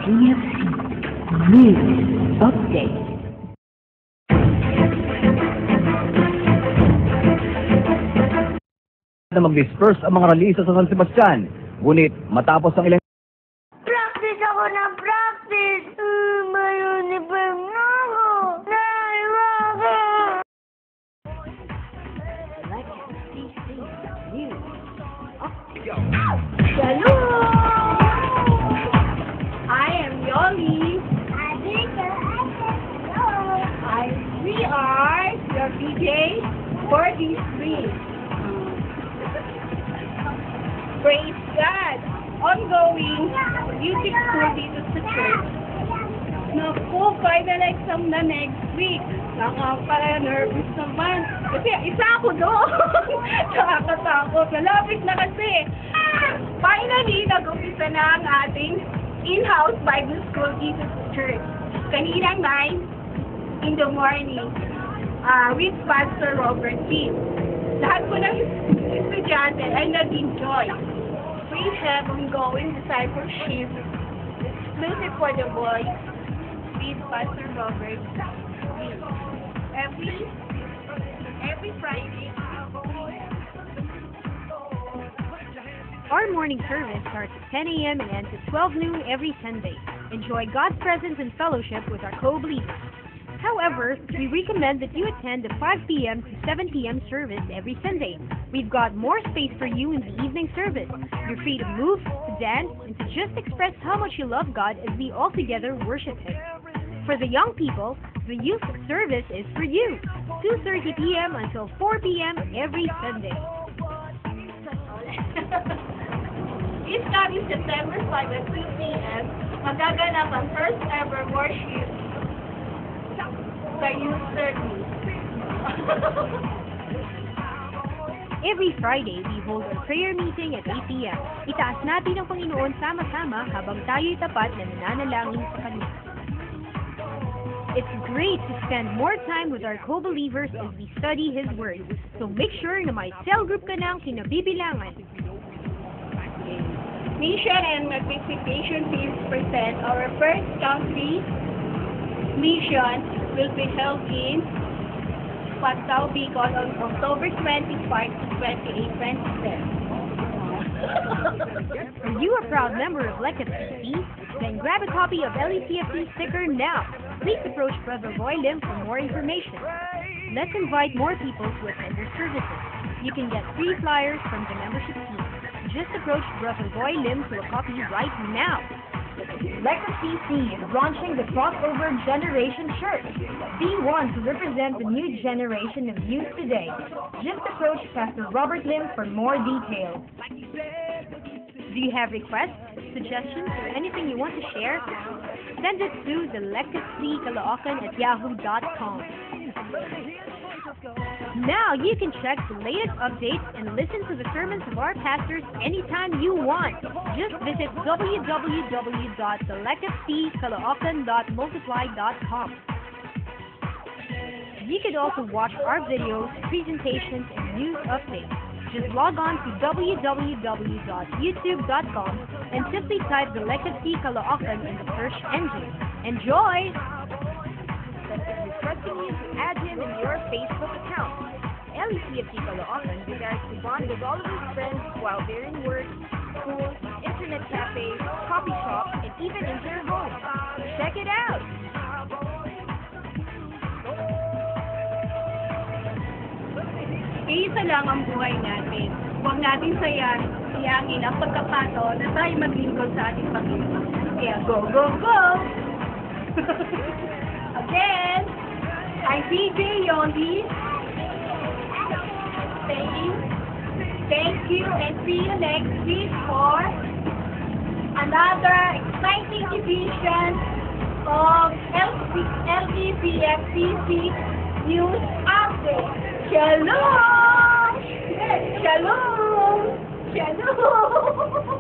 CFC News Update. Na mag-disperse ang mga ralisa sa San Sebastian. Ngunit matapos ang ilang Practice ako ng practice. May uniform na ako. Naiwaga. Hello! I am Yoli. We are your DJ for this week. Praise God! Ongoing music school dito sa church. Naku, final exam na next week. Nakaka-nervous naman. Kasi isa ako doon. Nakakatakot. Malapit na kasi. Finally, nag-umpisa na ang ating in-house Bible school dito sa church. Kaninang 9 in the morning with Pastor Robert P. Lahat po ng estudyante ay nag-enjoy. We have ongoing discipleship exclusive for the boys with Pastor Robert every Friday. Our morning service starts at 10 a.m. and ends at 12 noon every Sunday. Enjoy God's presence and fellowship with our co-believers. However, we recommend that you attend the 5 p.m. to 7 p.m. service every Sunday. We've got more space for you in the evening service. You're free to move, to dance, and to just express how much you love God as we all together worship Him. For the young people, the youth service is for you. 2:30 p.m. until 4 p.m. every Sunday. This coming September 5 at 2 p.m., magaganap ang first ever worship sa youth service. Every Friday, we hold a prayer meeting at 8 p.m. Itaas natin ang Panginoon sama-sama habang tayo'y tapat na nananalangin sa Kanya. It's great to spend more time with our co-believers as we study His Word. So make sure na may cell group ka ng kinabibilangan. Mission and Magnification Teams present our first country mission will be held in Patao, Bicol on October 25 to 28, 27. Are you a proud member of LECFC? Then grab a copy of LECFC sticker now. Please approach Brother Roy Lim for more information. Let's invite more people to attend their services. You can get free flyers from the membership team. Just approach Brother Roy Lim for a copy right now. LECFC is launching the Crossover Generation Church. Be one to represent the new generation of youth today. Just approach Pastor Robert Lim for more details. Do you have requests, suggestions, or anything you want to share? Send it to thelecfckalaocan@yahoo.com. Now you can check the latest updates and listen to the sermons of our pastors anytime you want. Just visit www.thelecfckalaocan.multiply.com. You could also watch our videos, presentations, and news updates. Just log on to www.youtube.com and simply type the LECFC Caloocan in the search engine. Enjoy! Requesting you to add him in your Facebook account. LECFC Caloocan desires to bond with all of his friends while they're in work, school, internet cafes, coffee shops, and even in their homes. Check it out! Isa lang ang buhay natin. Huwag natin sayangin ang pagkakataon na tayo maglingkod sa ating Panginoon. Kaya go, go, go! Again, I'm DJ Yoli saying thank you and see you next week for another exciting edition of LECFC News Update. Shalom! Shalom! Shalom!